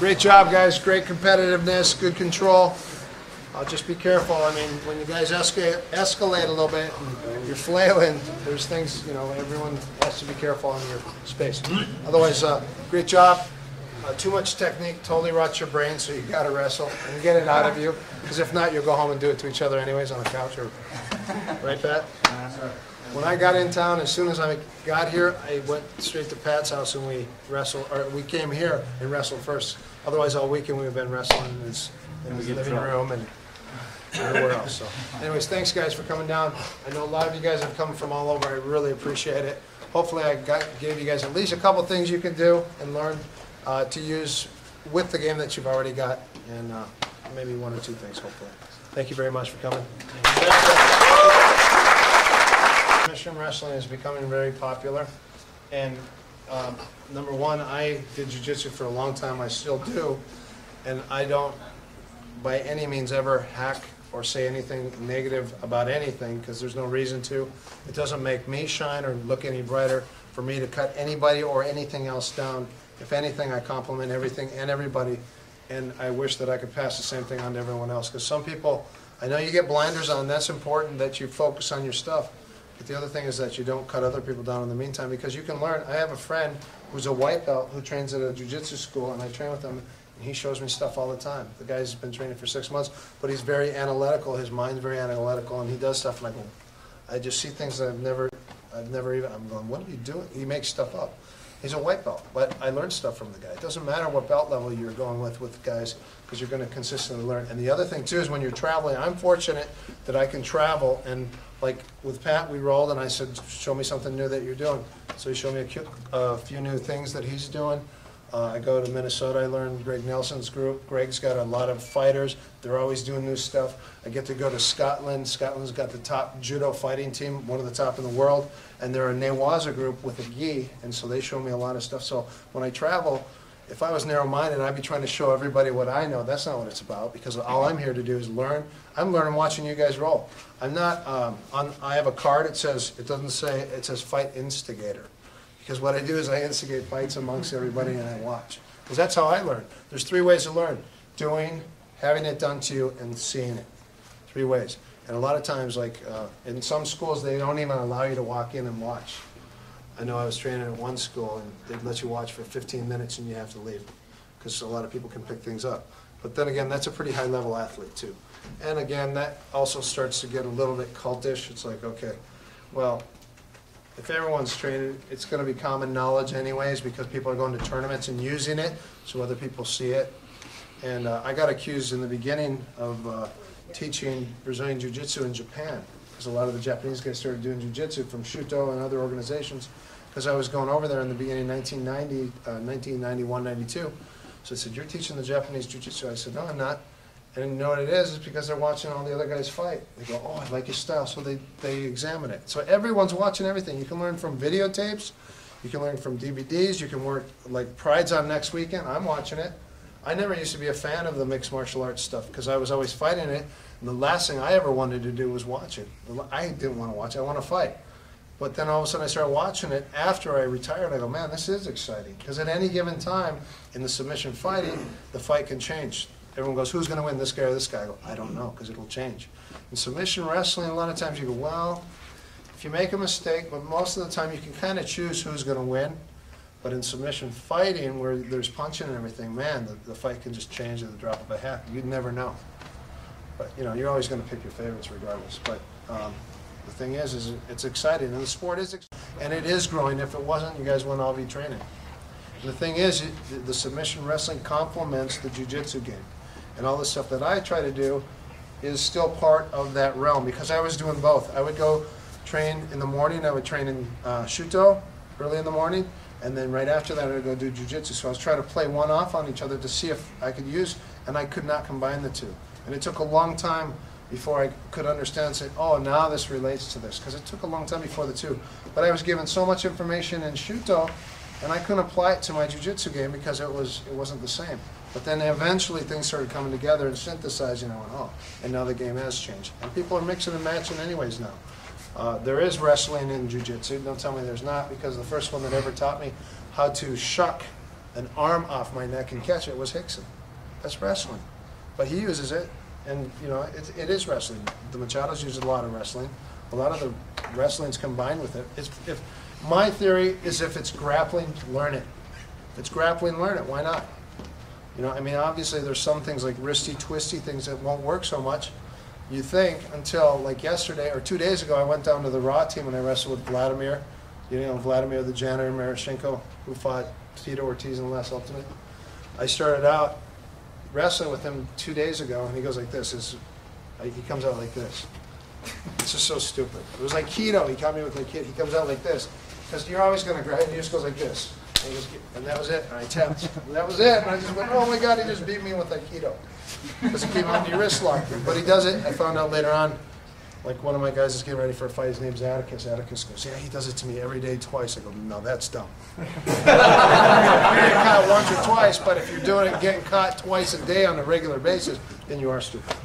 Great job, guys. Great competitiveness, good control. Just be careful. I mean, when you guys escalate a little bit, and you're flailing, there's things, you know, everyone has to be careful on your space. Otherwise, great job. Too much technique totally rots your brain, so you got to wrestle and get it out of you. Because if not, you'll go home and do it to each other anyways on the couch. Right, Pat? When I got in town, as soon as I got here, I went straight to Pat's house and we wrestled. Or we came here and wrestled first. Otherwise, all weekend we've been wrestling in his living room and everywhere else. So, anyways, thanks guys for coming down. I know a lot of you guys have come from all over. I really appreciate it. Hopefully, I gave you guys at least a couple things you can do and learn to use with the game that you've already got, and maybe one or two things, hopefully. Thank you very much for coming. Submission wrestling is becoming very popular, and number one, I did jiu-jitsu for a long time. I still do, and I don't by any means ever hack or say anything negative about anything, because there's no reason to. It doesn't make me shine or look any brighter for me to cut anybody or anything else down. If anything, I compliment everything and everybody, and I wish that I could pass the same thing on to everyone else, because some people, I know you get blinders on. That's important that you focus on your stuff. But the other thing is that you don't cut other people down in the meantime, because you can learn. I have a friend who's a white belt who trains at a jiu-jitsu school, and I train with him, and he shows me stuff all the time. The guy's been training for 6 months, but he's very analytical. His mind's very analytical, and he does stuff, and I just see things that I've never even, I'm going, what are you doing? He makes stuff up. He's a white belt, but I learned stuff from the guy. It doesn't matter what belt level you're going with guys, because you're going to consistently learn. And the other thing, too, is when you're traveling, I'm fortunate that I can travel, and like with Pat, we rolled, and I said, show me something new that you're doing. So he showed me a few new things that he's doing. I go to Minnesota, I learn Greg Nelson's group. Greg's got a lot of fighters. They're always doing new stuff. I get to go to Scotland. Scotland's got the top judo fighting team, one of the top in the world. And they're a Newaza group with a gi, and so they show me a lot of stuff. So when I travel, if I was narrow-minded, I'd be trying to show everybody what I know. That's not what it's about, because all I'm here to do is learn. I'm learning watching you guys roll. I'm not, I have a card, it says fight instigator. Because what I do is I instigate fights amongst everybody and I watch. Because that's how I learn. There's 3 ways to learn: doing, having it done to you, and seeing it. 3 ways. And a lot of times, like in some schools, they don't even allow you to walk in and watch. I know I was training at one school, and they'd let you watch for 15 minutes and you have to leave, because a lot of people can pick things up. But then again, that's a pretty high-level athlete, too. And again, that also starts to get a little bit cultish. It's like, okay, well, if everyone's training, it's going to be common knowledge anyways, because people are going to tournaments and using it, so other people see it. And I got accused in the beginning of teaching Brazilian Jiu-Jitsu in Japan, because a lot of the Japanese guys started doing Jiu-Jitsu from Shuto and other organizations, because I was going over there in the beginning of 1991, 92. So I said, you're teaching the Japanese Jiu-Jitsu? I said, no, I'm not. And you know what it is? It's because they're watching all the other guys fight. They go, oh, I like your style, so they examine it. So everyone's watching everything. You can learn from videotapes, you can learn from DVDs, you can work, like Pride's on next weekend, I'm watching it. I never used to be a fan of the mixed martial arts stuff, because I was always fighting it, and the last thing I ever wanted to do was watch it. I didn't want to watch it, I want to fight. But then all of a sudden I started watching it after I retired. I go, man, this is exciting, because at any given time in the submission fighting, the fight can change. Everyone goes, who's going to win, this guy or this guy? I go, I don't know, because it'll change. In submission wrestling, a lot of times you go, well, if you make a mistake, but most of the time you can kind of choose who's going to win. But in submission fighting, where there's punching and everything, man, the fight can just change at the drop of a hat. You'd never know. But, you know, you're always going to pick your favorites regardless. But the thing is it's exciting, and the sport is exciting. And it is growing. If it wasn't, you guys wouldn't all be training. And the thing is, the submission wrestling complements the jiu-jitsu game. And all the stuff that I try to do is still part of that realm, because I was doing both. I would go train in the morning. I would train in Shuto early in the morning, and then right after that I would go do jiu-jitsu. So I was trying to play one off on each other to see if I could use, and I could not combine the two. And it took a long time before I could understand and say, oh, now this relates to this, because it took a long time before the two. But I was given so much information in Shuto, and I couldn't apply it to my jiu-jitsu game because it wasn't the same. But then eventually things started coming together and synthesizing, and I went, oh, and now the game has changed. And people are mixing and matching anyways now. There is wrestling in jiu-jitsu. Don't tell me there's not, because the first one that ever taught me how to shuck an arm off my neck and catch it was Hickson. That's wrestling. But he uses it, and you know, it is wrestling. The Machados use a lot of wrestling. A lot of the wrestling's combined with it. My theory is if it's grappling, learn it. If it's grappling, learn it. Why not? You know, I mean, obviously there's some things like wristy, twisty things that won't work so much. You think until like yesterday or 2 days ago, I went down to the Raw team and I wrestled with Vladimir. You know, Vladimir the janitor, Marashenko, who fought Tito Ortiz in the last Ultimate. I started out wrestling with him 2 days ago, and he goes like this. He comes out like this. It's just so stupid. It was like keto. He caught me with like keto. He comes out like this. Because you're always going to grab, and he just goes like this. And that was it. And I tapped. And that was it. And I just went, oh my God, he just beat me with Aikido. Because he came on your wrist lock. But he does it. I found out later on, like one of my guys is getting ready for a fight. His name's Atticus. Atticus goes, yeah, he does it to me every day, twice. I go, no, that's dumb. You're getting caught once or twice, but if you're doing it, getting caught twice a day on a regular basis, then you are stupid.